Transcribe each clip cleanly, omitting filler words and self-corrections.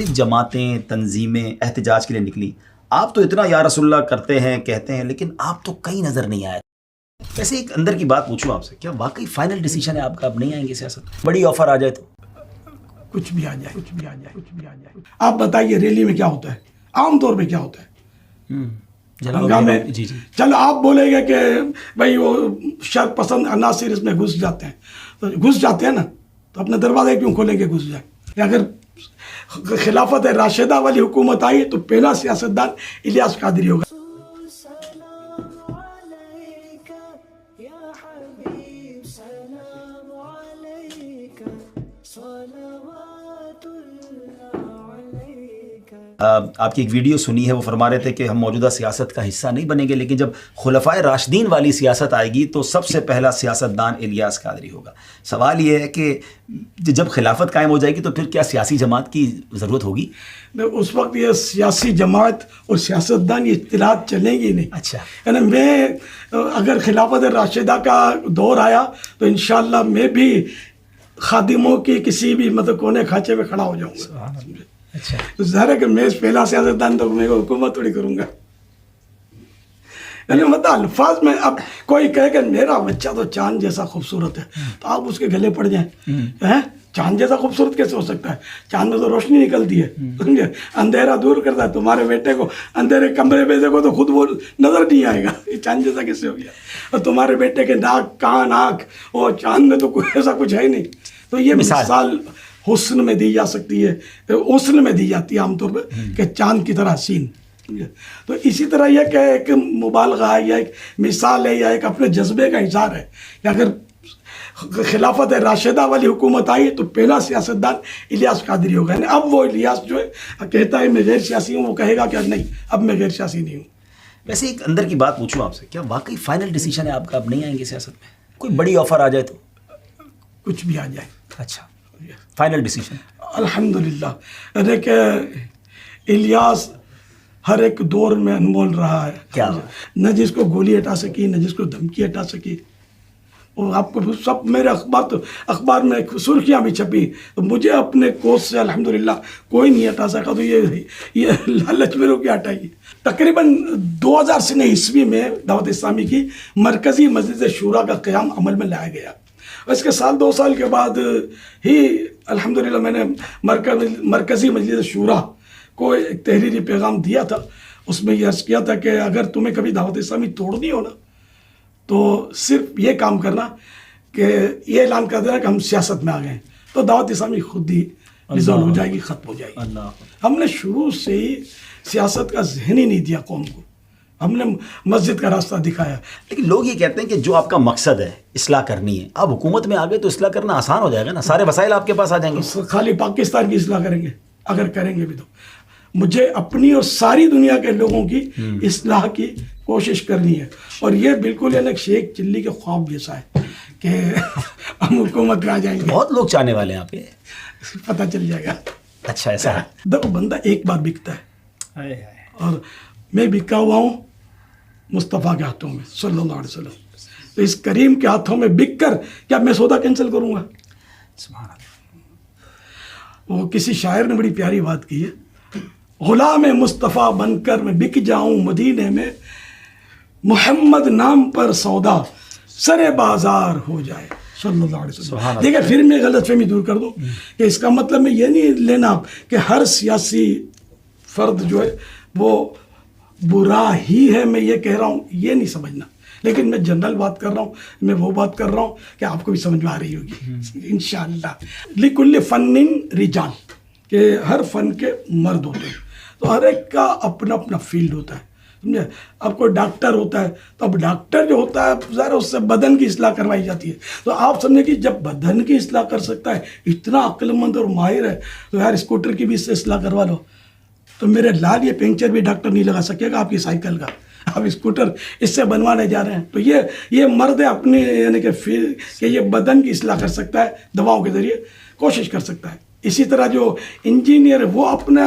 مختلف جماعتیں تنظیمیں احتجاج کے لیے نکلی. آپ تو اتنا یا رسول اللہ کرتے ہیں کہتے ہیں، لیکن آپ تو کہیں نظر نہیں آئے. ویسے ایک اندر کی بات پوچھوں آپ سے، کیا واقعی فائنل ڈیسیجن ہے آپ کا، اب نہیں آئیں گے سیاست؟ بڑی آفر آ جائے تو کچھ بھی آ جائے. آپ بتائیے ریلی میں کیا ہوتا ہے، عام طور پہ کیا ہوتا ہے؟ ہنگامے. جی چلو آپ بولیں گے کہ بھائی وہ شر پسند عناصر اس میں گھس جاتے ہیں، تو گھس جاتے ہیں نا، تو اپنے دروازے کیوں کھولیں گے گھس جائیں؟ اگر خلافت راشدہ والی حکومت آئی تو پہلا سیاستدان الیاس قادری ہوگا. آپ کی ایک ویڈیو سنی ہے، وہ فرما رہے تھے کہ ہم موجودہ سیاست کا حصہ نہیں بنیں گے، لیکن جب خلفائے راشدین والی سیاست آئے گی تو سب سے پہلا سیاستدان الیاس قادری ہوگا. سوال یہ ہے کہ جب خلافت قائم ہو جائے گی تو پھر کیا سیاسی جماعت کی ضرورت ہوگی؟ اس وقت یہ سیاسی جماعت اور سیاستدان یہ اطلاعات چلیں گی نہیں. اچھا، یعنی میں اگر خلافت راشدہ کا دور آیا تو انشاءاللہ میں بھی خادموں کی کسی بھی مطلب کونے کھانچے میں کھڑا ہو جاؤں گا. اچھا، ظاہر ہے کہ میں پہلا سیاستدان تو میں حکومت تھوڑی کروں گا. یعنی مطلب الفاظ میں اب کوئی کہے کہ میرا بچہ تو چاند جیسا خوبصورت ہے تو آپ اس کے گلے پڑ جائیں. چاند جیسا خوبصورت کیسے ہو سکتا ہے؟ چاند میں تو روشنی نکلتی ہے، سمجھے؟ اندھیرا دور کرتا ہے. تمہارے بیٹے کو اندھیرے کمرے میں دیکھو تو خود وہ نظر نہیں آئے گا، یہ چاند جیسا کیسے ہو گیا؟ اور تمہارے بیٹے کے ناک کان آنکھ اور چاند میں تو کوئی ایسا کچھ ہے ہی نہیں. تو یہ مثال حسن میں دی جا سکتی ہے، حسن میں دی جاتی ہے عام طور پہ کہ چاند کی طرح حسین. تو اسی طرح یہ کہ ایک مبالغہ ہے یا ایک مثال ہے یا ایک اپنے جذبے کا اظہار ہے کہ اگر خلافت راشدہ والی حکومت آئی تو پہلا سیاستدان الیاس قادری ہوگا. یعنی اب وہ الیاس جو ہے کہتا ہے میں غیر سیاسی ہوں، وہ کہے گا کہ نہیں اب میں غیر سیاسی نہیں ہوں. ویسے ایک اندر کی بات پوچھوں آپ سے، کیا واقعی فائنل ڈیسیجن ہے آپ کا، اب نہیں آئیں گے سیاست میں؟ کوئی بڑی آفر آ جائے تو کچھ بھی آ جائے. اچھا، فائنل ڈیسیجن الحمدللہ. کہ الیاس ہر ایک دور میں انمول رہا ہے. کیا نہ جس کو گولی ہٹا سکی، نہ جس کو دھمکی ہٹا سکی. اور آپ کو سب میرے اخبار میں سرخیاں بھی چھپی تو مجھے اپنے کوس سے الحمدللہ کوئی نہیں ہٹا سکا. تو یہ لالچ میرے کو ہٹائیے. تقریباً 2003 میں دعوت اسلامی کی مرکزی مجلس شورا کا قیام عمل میں لایا گیا. اس کے سال 2 سال کے بعد ہی الحمدللہ میں نے مرکزی مجلس شورا کو ایک تحریری پیغام دیا تھا. اس میں یہ عرض کیا تھا کہ اگر تمہیں کبھی دعوت اسلامی توڑنی ہو نا تو صرف یہ کام کرنا کہ یہ اعلان کر دینا کہ ہم سیاست میں آ گئے ہیں، تو دعوت اسلامی خود ہی ریزالو ہو جائے گی، ختم ہو جائے گی. ہم نے شروع سے ہی سیاست کا ذہن ہی نہیں دیا قوم کو، ہم نے مسجد کا راستہ دکھایا. لیکن لوگ یہ کہتے ہیں کہ جو آپ کا مقصد ہے اصلاح کرنی ہے، آپ حکومت میں آ گئے تو اصلاح کرنا آسان ہو جائے گا نا، سارے وسائل آپ کے پاس آ جائیں گے. خالی پاکستان کی اصلاح کریں گے؟ اگر کریں گے بھی تو مجھے اپنی اور ساری دنیا کے لوگوں کی اصلاح کی کوشش کرنی ہے. اور یہ بالکل یعنی شیخ چلی کے خواب جیسا ہے کہ ہم حکومت میں آ جائیں گے. بہت لوگ چاہنے والے ہیں آپ کے، پتہ چل جائے گا. اچھا ایسا ہے. دیکھو بندہ ایک بار بکتا ہے، اور میں بکا ہوا ہوں مصطفیٰ کے ہاتھوں میں صلی اللہ علیہ وسلم. تو اس کریم کے ہاتھوں میں بک کر کیا میں سودا کینسل کروں گا؟ سبحان اللہ. وہ کسی شاعر نے بڑی پیاری بات کی ہے، غلام مصطفیٰ بن کر میں بک جاؤں مدینے میں، محمد نام پر سودا سر بازار ہو جائے صلی اللہ علیہ وسلم. دیکھیں پھر میں غلط فہمی دور کر دوں کہ اس کا مطلب میں یہ نہیں لینا کہ ہر سیاسی فرد جو ہے وہ برا ہی ہے، میں یہ کہہ رہا ہوں یہ نہیں سمجھنا. لیکن میں جنرل بات کر رہا ہوں، میں وہ بات کر رہا ہوں کہ آپ کو بھی سمجھ میں آ رہی ہوگی انشاءاللہ. لکل فن رجال، کہ ہر فن کے مرد ہوتے ہیں، تو ہر ایک کا اپنا اپنا فیلڈ ہوتا ہے، سمجھے؟ اب کوئی ڈاکٹر ہوتا ہے تو اب ڈاکٹر جو ہوتا ہے ذرا اس سے بدن کی اصلاح کروائی جاتی ہے. تو آپ سمجھیں کہ جب بدن کی اصلاح کر سکتا ہے، اتنا عقل مند اور ماہر ہے، تو یار اسکوٹر کی بھی اس سے اصلاح کروا لو. تو میرے لال یہ پنکچر بھی ڈاکٹر نہیں لگا سکے گا آپ کی سائیکل کا، آپ اسکوٹر اس سے بنوانے جا رہے ہیں. تو یہ مرد ہے اپنی یعنی کہ یہ بدن کی اصلاح کر سکتا ہے، دواؤں کے ذریعے کوشش کر سکتا ہے. اسی طرح جو انجینئر ہے وہ اپنا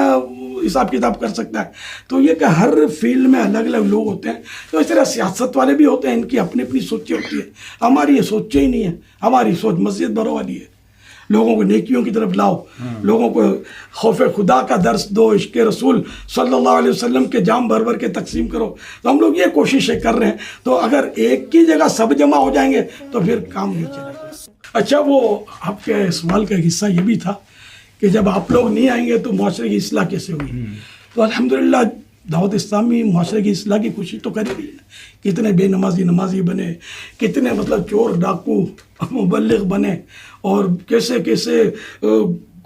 حساب کتاب کر سکتا ہے. تو یہ کہ ہر فیلڈ میں الگ الگ لوگ ہوتے ہیں. تو اس طرح سیاست والے بھی ہوتے ہیں، ان کی اپنی اپنی سوچیں ہوتی ہیں. ہماری یہ سوچیں ہی نہیں ہے، ہماری سوچ مسجد بھروں والی ہے. لوگوں کو نیکیوں کی طرف لاؤ، لوگوں کو خوف خدا کا درس دو، عشق رسول صلی اللہ علیہ وسلم کے جام بھر بھر کے تقسیم کرو. تو ہم لوگ یہ کوششیں کر رہے ہیں. تو اگر ایک کی جگہ سب جمع ہو جائیں گے تو پھر کام نہیں چلے گا. اچھا، وہ آپ کے سوال کا حصہ یہ بھی تھا کہ جب آپ لوگ نہیں آئیں گے تو معاشرے کی اصلاح کیسے ہوگی؟ تو الحمدللہ دعوت اسلامی معاشرے کی اصلاح کی کوشش تو کر رہی ہے. کتنے بے نمازی بنے، کتنے مطلب چور ڈاکو مبلغ بنے، اور کیسے کیسے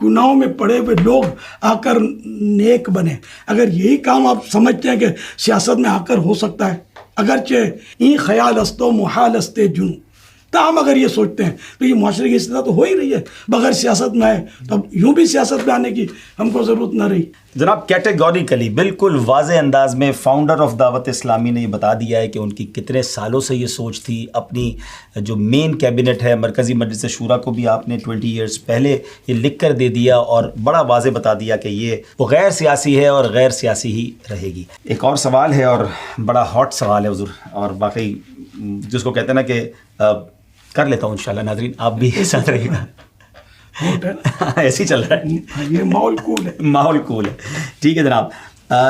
گناہوں میں پڑے ہوئے لوگ آ کر نیک بنے. اگر یہی کام آپ سمجھتے ہیں کہ سیاست میں آ کر ہو سکتا ہے، اگرچہ این خیال است و محال است جنوں، تاہم اگر یہ سوچتے ہیں تو یہ معاشرے کی اصلاح تو ہو ہی رہی ہے بغیر سیاست میں آئے. تو اب یوں بھی سیاست میں آنے کی ہم کو ضرورت نہ رہی. جناب کیٹیگوریکلی بالکل واضح انداز میں فاؤنڈر آف دعوت اسلامی نے یہ بتا دیا ہے کہ ان کی کتنے سالوں سے یہ سوچ تھی. اپنی جو مین کیبنٹ ہے مرکزی مجلس شورا کو بھی آپ نے 20 ایئرز پہلے یہ لکھ کر دے دیا اور بڑا واضح بتا دیا کہ یہ وہ غیر سیاسی ہے اور غیر سیاسی ہی رہے گی. ایک اور سوال ہے اور بڑا ہاٹ سوال ہے حضور، اور واقعی جس کو کہتے ہیں نا کہ کر لیتا ہوں انشاءاللہ. ناظرین آپ بھی ساتھ رہیے گا، ایسے ہی چل رہا ہے، یہ ماحول کول ہے. ماحول کول ہے. ٹھیک ہے جناب.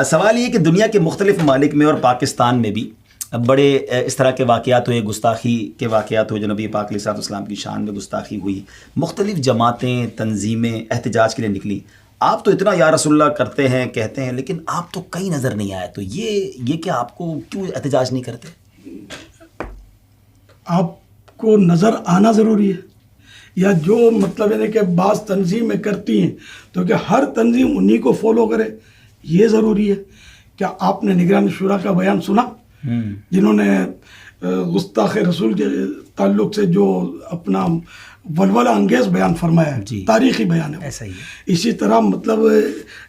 سوال یہ کہ دنیا کے مختلف ممالک میں اور پاکستان میں بھی بڑے اس طرح کے واقعات ہوئے، گستاخی کے واقعات ہوئے، جو نبی پاک علیہ الصلوۃ والسلام کی شان میں گستاخی ہوئی، مختلف جماعتیں تنظیمیں احتجاج کے لیے نکلی. آپ تو اتنا یا رسول اللہ کرتے ہیں کہتے ہیں، لیکن آپ تو کہیں نظر نہیں آئے. تو یہ کہ آپ کو کیوں احتجاج نہیں کرتے؟ آپ کو نظر آنا ضروری ہے، یا جو مطلب ہے کہ بعض تنظیمیں کرتی ہیں تو کہ ہر تنظیم انہی کو فالو کرے، یہ ضروری ہے. کیا آپ نے نگران شورا کا بیان سنا، جنہوں نے گستاخ رسول کے تعلق سے جو اپنا ولولہ انگیز بیان فرمایا ہے؟ جی، تاریخی بیان ہے. ایسا ہی ہے. اسی طرح مطلب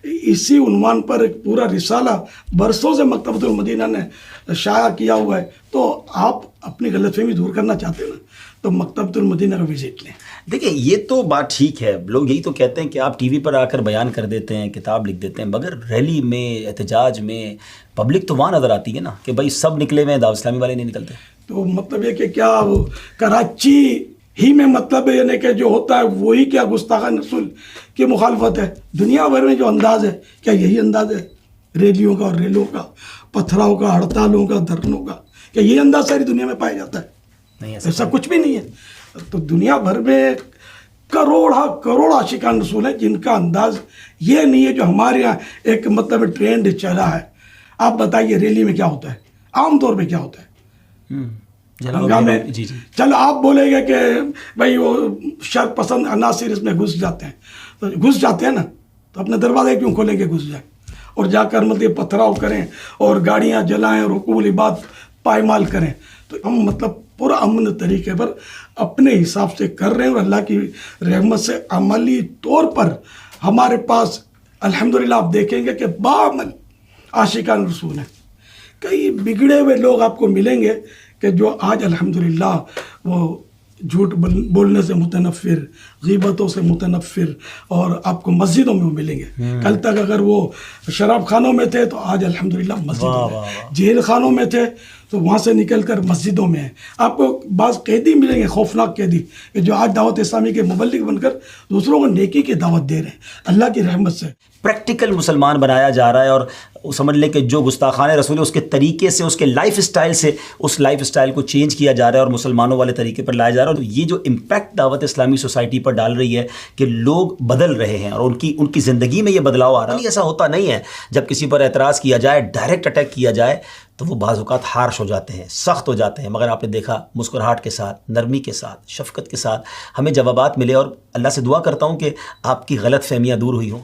اسی عنوان پر ایک پورا رسالہ برسوں سے مکتبۃ المدینہ نے شائع کیا ہوا ہے. تو آپ اپنی غلط فہمی دور کرنا چاہتے ہیں نا، تو مکتبۃ المدینہ کا وزٹ لیں. دیکھیں یہ تو بات ٹھیک ہے، لوگ یہی تو کہتے ہیں کہ آپ ٹی وی پر آ کر بیان کر دیتے ہیں، کتاب لکھ دیتے ہیں، مگر ریلی میں احتجاج میں پبلک تو وہاں نظر آتی ہے نا کہ بھائی سب نکلے ہوئے ہیں، دعوت اسلامی والے نہیں نکلتے. تو مطلب یہ کہ کیا کراچی ہی میں مطلب یعنی کہ جو ہوتا ہے وہی کیا گستاخان رسول کی مخالفت ہے؟ دنیا بھر میں جو انداز ہے کیا یہی انداز ہے ریلیوں کا اور ریلوں کا، پتھراؤں کا، ہڑتالوں کا، دھرنوں کا؟ کیا یہ انداز ساری دنیا میں پایا جاتا ہے؟ نہیں، ایسا کچھ بھی نہیں ہے. تو دنیا بھر میں کروڑ عاشقان رسول ہیں جن کا انداز یہ نہیں ہے جو ہمارے یہاں ایک مطلب ٹرینڈ چلا ہے. آپ بتائیے ریلی میں کیا ہوتا ہے، عام طور پہ کیا ہوتا ہے؟ ہنگامے. جی چل آپ بولیں گے کہ بھائی وہ شر پسند عناصر اس میں گھس جاتے ہیں، تو گھس جاتے ہیں نا، تو اپنے دروازے کیوں کھولیں گے گھس جائیں اور جا کر مطلب پتھراؤ کریں اور گاڑیاں جلائیں اور حقوق العباد پائمال کریں. تو ہم مطلب پورا امن طریقے پر اپنے حساب سے کر رہے ہیں، اور اللہ کی رحمت سے عملی طور پر ہمارے پاس الحمدللہ آپ دیکھیں گے کہ بعمل عاشقان رسول ہیں. کئی بگڑے ہوئے لوگ آپ کو ملیں گے کہ جو آج الحمدللہ وہ جھوٹ بولنے سے متنفر، غیبتوں سے متنفر، اور آپ کو مسجدوں میں وہ ملیں گے. کل تک اگر وہ شراب خانوں میں تھے تو آج الحمدللہ مسجدوں میں، جیل خانوں میں تھے تو وہاں سے نکل کر مسجدوں میں ہیں. آپ کو بعض قیدی ملیں گے، خوفناک قیدی، کہ جو آج دعوت اسلامی کے مبلغ بن کر دوسروں کو نیکی کی دعوت دے رہے ہیں اللہ کی رحمت سے. پریکٹیکل مسلمان بنایا جا رہا ہے، اور سمجھ لیں کہ جو گستاخان رسول ہے اس کے طریقے سے، اس کے لائف اسٹائل سے اس لائف اسٹائل کو چینج کیا جا رہا ہے اور مسلمانوں والے طریقے پر لایا جا رہا ہے. اور یہ جو امپیکٹ دعوت اسلامی سوسائٹی پر ڈال رہی ہے کہ لوگ بدل رہے ہیں اور ان کی زندگی میں یہ بدلاؤ آ رہا ہے. ایسا ہوتا نہیں ہے جب کسی پر اعتراض کیا جائے، ڈائریکٹ اٹیک کیا جائے تو وہ بعض اوقات ہارش ہو جاتے ہیں، سخت ہو جاتے ہیں، مگر آپ نے دیکھا مسکراہٹ کے ساتھ، نرمی کے ساتھ، شفقت کے ساتھ ہمیں جوابات ملے. اور اللہ سے دعا کرتا ہوں کہ آپ کی غلط فہمیاں دور ہوئی ہوں.